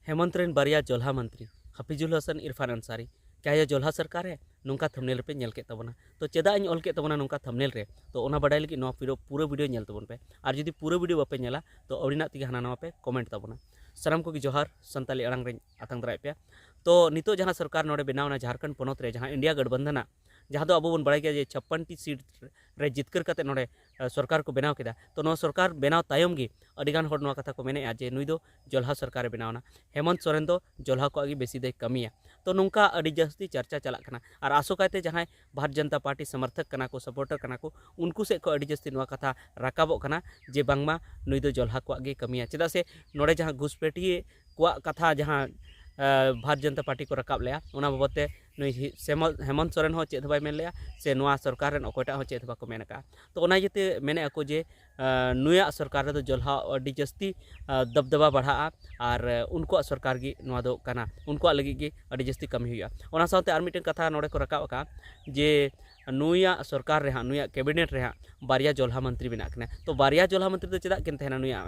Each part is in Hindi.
हेमंत रेन बारिया जोल्हा मंत्री हफिजुल हसन इरफान अंसारी क्या यह जोल्हा सरकार है नौका थंबनेल पे नेल के तबना तो चेदा इन ऑल के तबना नौका थंबनेल रे तो ओना बडाय लगी नो पूरा वीडियो नेल तबन पे और जदि पूरा वीडियो बापे नेला तो अड़ीना तिगे हाना नवा पे कमेंट तबना साराम को जोहार संताली अड़ांग रे आतंग दराय पे तो नितो जहां सरकार नोडे बनावना झारखंड पोनोत रे जहां इंडिया गठबंधन जहां दो अब बन बड़ाय गया 56टी सीट रे जितकर कते नोडे सरकार को बनाव केदा तो नो सरकार बनाव तायम गी अडिगान होड़ नो कथा को मेने जे नुई दो जोल्हा सरकार बनावना हेमंत सोरेन दो जोल्हा को आगे बेसी दे कमिया तो नौका अड़ी जास्ती चर्चा चला कना और आसोकाते जहां भारतीय जनता पार्टी समर्थक कना को सपोर्टर कना को उनको से को अड़ी जास्ती नो कथा राकाबो कना जे बांगमा नुई दो जोल्हा को आगे कमिया चेदा से नोडे जहां घुसपेटी को कथा जहां भारतीय जनता पार्टी को रकाब लिया बाबते नुई हेमंत सोरेन हो चेद बाय मेन लिया से नुआ सरकार रेन अकोयटा हो चेद बाको मेन का तो ओना जेते मेने ako जे नुया सरकार रे दो जोल्हा अडी जस्ती दबदबा बढ़ा और उनको सरकार गी नुआ दो कना उनको लगी गी अडी जस्ती कमी हुआ ओना साथे आर मिटन कथा नोडे को रकाब का जे नुया सरकार रे नुया कैबिनेट रे बारिया जोल्हा मंत्री बना कने तो बारिया जोल्हा मंत्री दो चेदा किन तहना नुया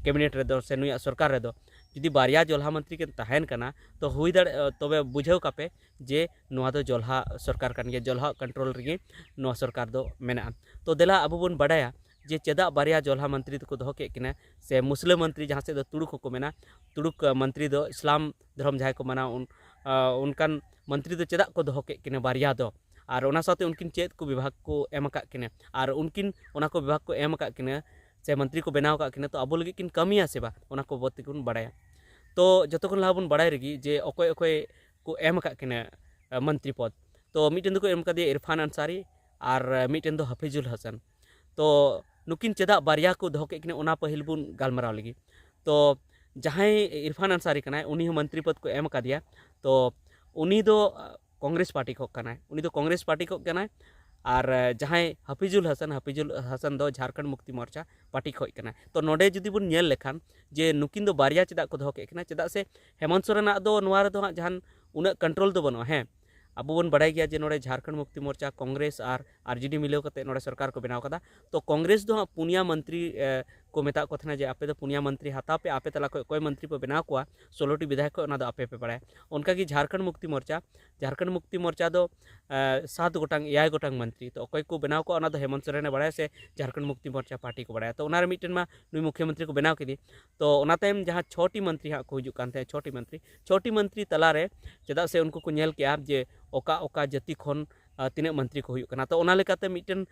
कैबिनेट रे दो से नुया सरकार रे दो जुदी बारिया जोल्हा मंत्री के तहन कना तो हुई दड़ तबे बुझाव कापे जे नुआ दो जोल्हा सरकार कान गे जोल्हा कंट्रोल रे नुआ सरकार दो मेना तो देला अब बन बडाया जे चेदा बारिया जोल्हा मंत्री को दो के किना से मुस्लिम मंत्री जहां से दो तुड़ुक को मेना तुड़ुक मंत्री दो इस्लाम धर्म जहां को मना उनकान मंत्री दो चेदा को दो के किना बारिया दो और ओना साथे उनकिन चेद को विभाग को एम का किना और उनकिन ओना को विभाग को एम का किना से मंत्री को बनाव का किना तो अब लगे किन कमिया से बा ओना को बत्ती को बडाया तो जतो खन लाबन बडाय रगी जे अकोय अकोय को एम का किना मंत्री पद तो मिटन दो को एम का दिया इरफान अंसारी और मिटन दो हफिजुल हसन तो नुकिन चेदा बारिया को दो के किना ओना पहिल बुन गालमराव लगी तो जहां इरफान अंसारी कना उनी मंत्री पद को एम का दिया तो उनी दो कांग्रेस पार्टी को कना उनी दो कांग्रेस पार्टी को कना और जहां हफिजुल हसन दो झारखंड मुक्ति मोर्चा पार्टी खोज कना तो नोडे जुदी बुन नेल लेखान जे नुकिन दो बारिया चेदा को दो के कना चेदा से हेमंत सोरेन दो नुआ रे दो जहां उना कंट्रोल दो बनो है अब बन बड़ाई गया जे नोडे झारखंड मुक्ति मोर्चा कांग्रेस और आरजेडी मिलाव कते नोडे सरकार को बनाव कदा तो कांग्रेस दो पुनिया मंत्री को मेता को थना जे आपे दो पुनिया मंत्री हताव पे आपे तला कोई मंत्री पे बनाव को 16टी विधायक को दो आपे पे बड़ाय उनका की झारखंड मुक्ति मोर्चा दो 7 गोटांग 8 गोटांग मंत्री तो कोई को बनाव को हेमंत सोरेन बड़ाय से झारखंड मुक्ति मोर्चा पार्टी को बड़ाय तो ओना रे मिटन मा नुई मुख्यमंत्री को बनाव केदी तो ओना टाइम जहां 6टी मंत्री हा को हिजु कान थे 6टी मंत्री तला रे चेदा से उनको को नेल के जे ओका ओका जाति खन तीन मंत्री को हुई तो ओना लेकाते मिटन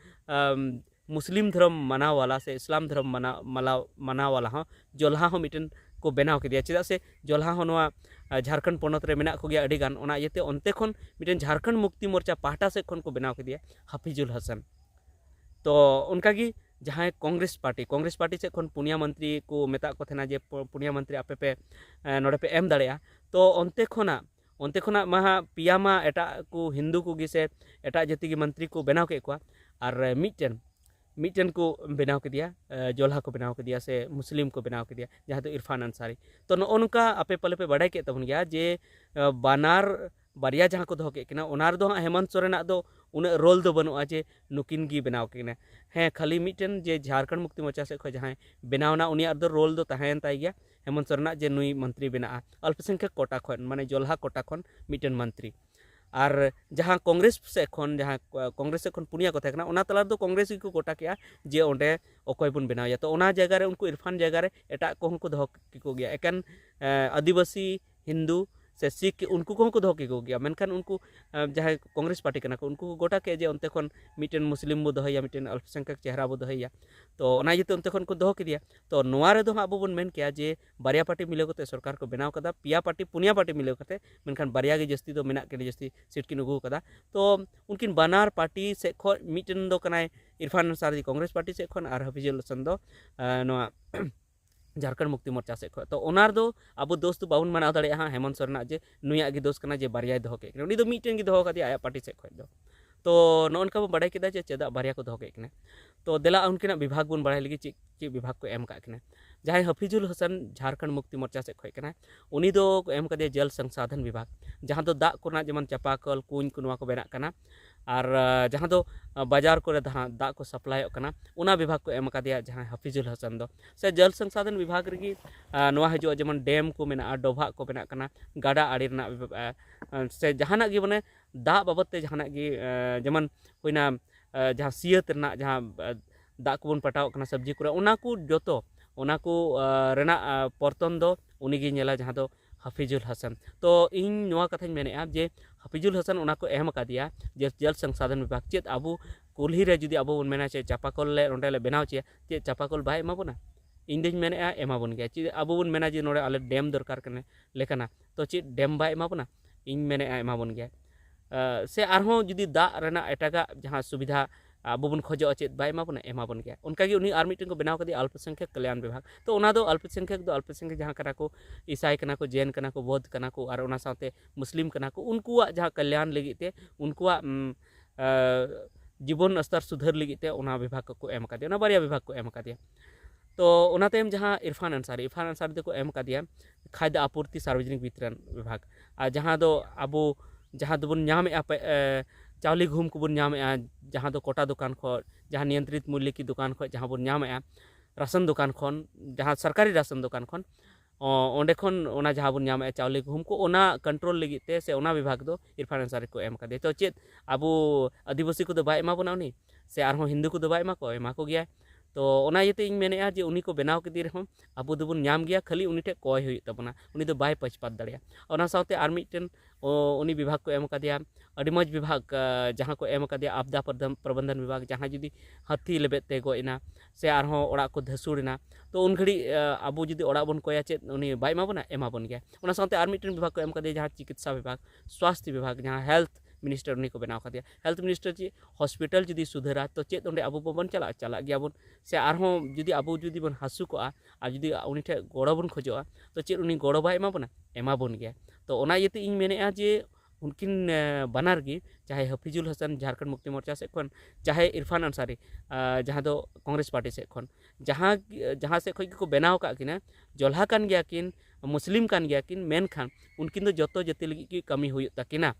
मुस्लिम धर्म मनाव वाला से इस्लाम धर्म मनाव वाला हो जोल्हा हो मिटन को बनाव के दिया चेदा से जोल्हा हो नवा झारखंड पोनत रे मेना को गया अडी गान ओना येते ओनते खन मिटन झारखंड मुक्ति मोर्चा पाहटा से खन को बनाव के दिया हफिजुल हसन तो उनका की जहां कांग्रेस पार्टी से खन पुनिया मंत्री को मेता को थेना जे पुनिया मंत्री आपे पे नोडे पे एम दाड़िया तो onte khona maha piyama eta ku hindu ku gi se eta jati gi मंत्री को बनाव के को और मिटन को बनाव के दिया जोल्हा को बनाव के दिया से मुस्लिम को बनाव के दिया जहाँ तो इरफान अंसारी तो नौका आपे पले पे बड़ाई के तबन गया जे बानार बारिया जहाँ को दो के ओनार दो हेमंत सोरेन दो उन रोल दो बनुआ जे नुकिन गी बनाव के हाँ खाली मिटन जे झारखंड मुक्ति मोर्चा से खो जहाँ बनावना उनिया दो रोल दो तहन ताई गया हेमंत सोरेन जे नुई मंत्री बना अल्पसंख्यक कोटा खन माने जोल्हा कोटा खन मिटन मंत्री और जहाँ कांग्रेस से खन पुनिया को थेकना ओना तला दो कांग्रेस को कोटा किया जे ओंडे अकोय बुन बनाव तो ओना जगह रे उनको इरफान जगह रे एटा को दो को गया एकान आदिवासी हिंदू से सिख उनको को दो के गया मेनखान उनको जहाँ कांग्रेस पार्टी कना को उनको गोटा के जे ओनते खन मिटन मुस्लिम बो दहैया मिटन अल्पसंख्यक चेहरा बो दहैया तो ओना जेते ओनते खन को दो के दिया तो नोआ रे दो अब बन मेन किया जे बारिया पार्टी मिलाव कते सरकार को बनाव कदा पुनिया पार्टी मिलाव कते मेनखान बारिया के जस्ती दो मेना के जस्ती सीट किन अगू कदा तो उनकिन बानार पार्टी से खन मिटन दो कनाय इरफान अंसारी कांग्रेस पार्टी से खन और हफिजुल हसन दो नोआ झारखंड मुक्ति मोर्चा से तो ओनार दो अब दोस्त बाबन मनाव दाड़े हाँ हेमंत सोरेन जे नुया गे दोस्त कना जे बारिया दो के उनी दो मिटन गे दो का दिया आया पार्टी से खो तो नौका बो बड़ाई केदा जे चेदा बारिया को दो के तो देला उनकिना विभाग बन बड़ाई लगी ची विभाग को एम का जहाँ हफिजुल हसन झारखंड मुक्ति मोर्चा से खो उनी दो एम का दिया जल संसाधन विभाग जहाँ दो दा को जेमन चापाकल कुंज को नवा को बेना कना और जहाँ दो बाजार को दाग को सप्लायोग कना उना विभाग को एम कादिया जहाँ हफिजुल हसन दो से जल संसाधन विभाग रगी नवा हजो जेमन डैम को मेना डोभा को मेना कना गाडा आड़ी रना से जहाना गी माने दाग बाबत ते जहाना गी जेमन होइना जहाँ सियत रना जहाँ दाग को बन पटाव कना सब्जी को उना को जोतो उना को रेना परतन दो उनी गी नेला जहाँ दो हफिजुल हसन तो इन नवा कथाñ मेनेआ जे हफिजुल हसन उना को एम कादिया जे जल संसाधन विभाग चेत आबू कुल्ही रे जुदी आबू बन मेना चे चापाकल ले रोंडे ले बनाव चे चे चापाकल बाय एमा बोना इन दिन मेनेआ एमा बोन गया चे आबू बन मेना जे नोडे आले डैम दरकार कने लेकना तो चे डैम बाय एमा बोना इन मेनेआ एमा बोन गया से आरहों जुदी दा रेना एटागा जहां सुविधा आबू बन खोजो चेत बाय एमा बोन गया उनका उनी आर मिटन को बनाव कदी अल्पसंख्यक कल्याण विभाग तो उना दो अल्पसंख्यक जहां कना को ईसाई कना को जैन कना को बौद्ध कना को और उना साथे मुस्लिम कना को उनकुआ जहां कल्याण लगिते उनकुआ जीवन स्तर सुधार लगिते उना विभाग को एम कादिया उना बारिया विभाग को एम कादिया तो उना तायम जहां इरफान अंसारी को एम कादिया खाद्य आपूर्ति सार्वजनिक वितरण विभाग और जहां दो आबू जहां दो बन नाम चावली घूम को बन नाम जहाँ दो कोटा दुकान खो जहाँ नियंत्रित मूल्य की दुकान खो जहाँ बन नाम राशन दुकान खन जहाँ सरकारी राशन दुकान खन ओंडे खन ओना जहाँ बन नाम चावली घूम को ओना कंट्रोल लगी ते से ओना विभाग दो इरफान अंसारी को एम कादे तो चेत आबू आदिवासी को दो बाय एमा बोना उनी से आरहों हिंदू को दो बाय एमा को गया तो ओना येते इन मेनेआ जे उनी को बनाव केदी रहम आबू दोबन नाम गया खाली उनी ठे कय हुई तबना उनी दो बाय पछपात दाड़िया ओना साथे आर मिटन उनी विभाग को एम कादिया अडी मज विभाग जहाँ को एम कादिया आपदा प्रबंधन विभाग जहाँ जुदी हाथी लेबेत ते गोइना से आरहों ओड़ा को धसुड़ना तो उन घड़ी आबू जुदी ओड़ा बन कोया चेत उनी बाय एमा बोन गया ओना साथे आर मिटन विभाग को एम कादिया जहाँ चिकित्सा विभाग स्वास्थ्य विभाग जहाँ हेल्थ मिनिस्टर उन्हीं को बनाव कादिया हेल्थ मिनिस्टर जी हॉस्पिटल जुदी सुधरा तो चेत ओंडे आबू बन चला गया बन से आरहों जुदी आबू जुदी बन हासु को आ जुदी उनी ठे गड़ो बन खोजोआ तो चेत उनी गड़ो बाय एमा बोन गया तो ओना येते इन मेनेआ जे उनकिन बनार गी चाहे हफिजुल हसन झारखंड मुक्ति मोर्चा से खन चाहे इरफान अंसारी जहाँ दो कांग्रेस पार्टी से खन जहाँ से खई को बनाव का किना जोल्हा कान गया किन मुस्लिम कान गया किन मेन खान उनकिन दो जतो जति लगी की कमी हुई ताकिना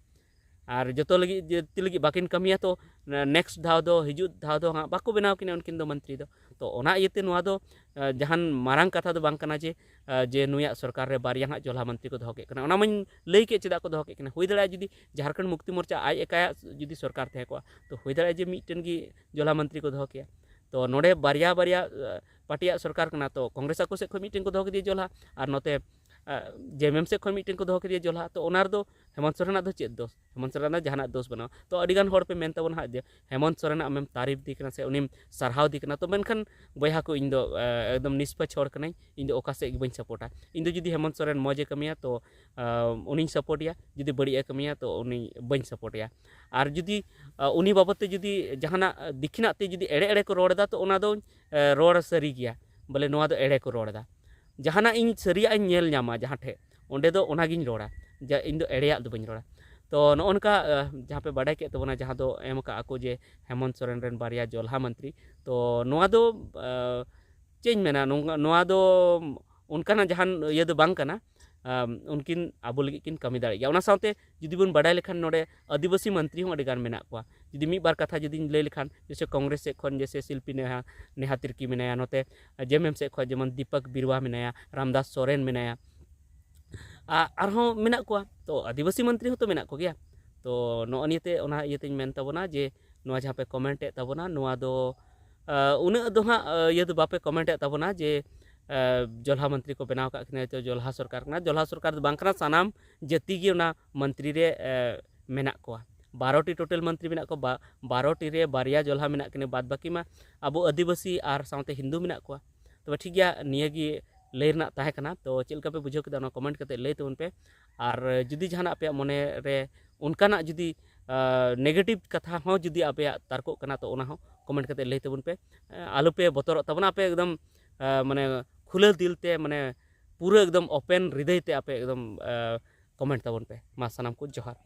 और जो लगी जति लगी बाकिन कमिया तो नेक्स्ट धाव दो हिजू धाव दो हाँ बाको बनाव किना उनकिन दो मंत्री दो तो ओना इयते नुआ दो जहान मारांग कथा दो बांग कना जे नुया सरकार रे बारिया हाँ जोल्हा मंत्री को दोके कना ओना मन लई के चेदा को दोके कना हुई दड़ा जुदी झारखंड मुक्ति मोर्चा आज एकाया जुदी सरकार थे को तो हुई दड़ा जे मिटन की जोल्हा मंत्री को दोके तो नोडे बारिया पार्टिया सरकार कना तो कांग्रेस को से खो मिटन को दोके जोल्हा और नोते जेएमएम से खन मिटन को दोह के जोल्हा तो ओनार दो हेमंत सोरेन दो चेत दोष हेमंत सोरेन जहाना दोष बना तो अडिगान होड़ पे मेन तबन हा जे हेमंत सोरेन आमेम तारीफ दी कना से उनिम सरहाव दी कना तो मेनखान बयहा को इन दो एकदम निष्पक्ष होड़ कनाई इन दो ओका से बइन सपोर्टा इन दो जुदी हेमंत सोरेन मौजे कमिया तो उनी सपोर्टिया जुदी बड़िया कमिया तो उनी बइन सपोर्टिया और जुदी उनी बाबत ते जुदी जहाना दिखिना ते जुदी एड़े एड़े को रोड़दा तो ओना दो रोड़ सरी गया बोले नोआ दो एड़े को रोड़दा जहाना इन सरिया इन नेल नामा जहाँ ठे ओंडे दो ओनागिन रोड़ा जा इन दो एड़ेया दो बइन रोड़ा तो नोनका जहाँ पे बाडाय के तबना जहाँ दो एम का आको जे हेमंत सोरेन रेन बारिया जोल्हा मंत्री तो नोआ दो चेंज मेना नोआ दो उनका जहान ये दो बांग कना उनकिन आबो लगी किन कमी दाड़े गया ओना साथे जुदी बन बाडाय लेखान नोडे आदिवासी मंत्री हूँ अडिगान मेना कोआ जुदी मी बार कथा जुदी लई लेखान जैसे कांग्रेस से खन जैसे शिल्पी नेहा तिर्की मेनाया नोते जेएमएम से खन जेमन दीपक बिरवा मेनाया रामदास सोरेन मेनाया आरहों मेना कोआ तो आदिवासी मंत्री हो तो मेना को गया तो नोनियते ओना इयते मेन तबना जे नोआ जहाँ पे कमेंट ए तबना नोआ दो उना दो हाँ ये दो बापे कमेंट ए तबना जे जोल्हा मंत्री को बनाव का तो जोल्हा सरकार कना जोल्हा सरकार दो बांग कना सानाम जति गे ओना मंत्री रे मेना कोआ 12टी टोटल मंत्री मेना को 12टी रे बारिया जोल्हा मेना किने बाद बाकी मा अब आदिवासी और साथे हिंदू मेना कोआ तो ठीक गया निया गी लय रना ताहे कना तो चेलका पे बुझाव केदा कमेंट करते लय तबन पे और जुदी जहाना आपे मने रे उनकाना जुदी नेगेटिव कथा हो जुदी आपे तर्को कना तो ओना हो कमेंट करते लय तबन पे आलू पे बतर तबना पे एकदम माने खुले दिल ते माने पूरा एकदम ओपन हृदय ते आपे एकदम कमेंट तबन पे मा सानाम को जोहार।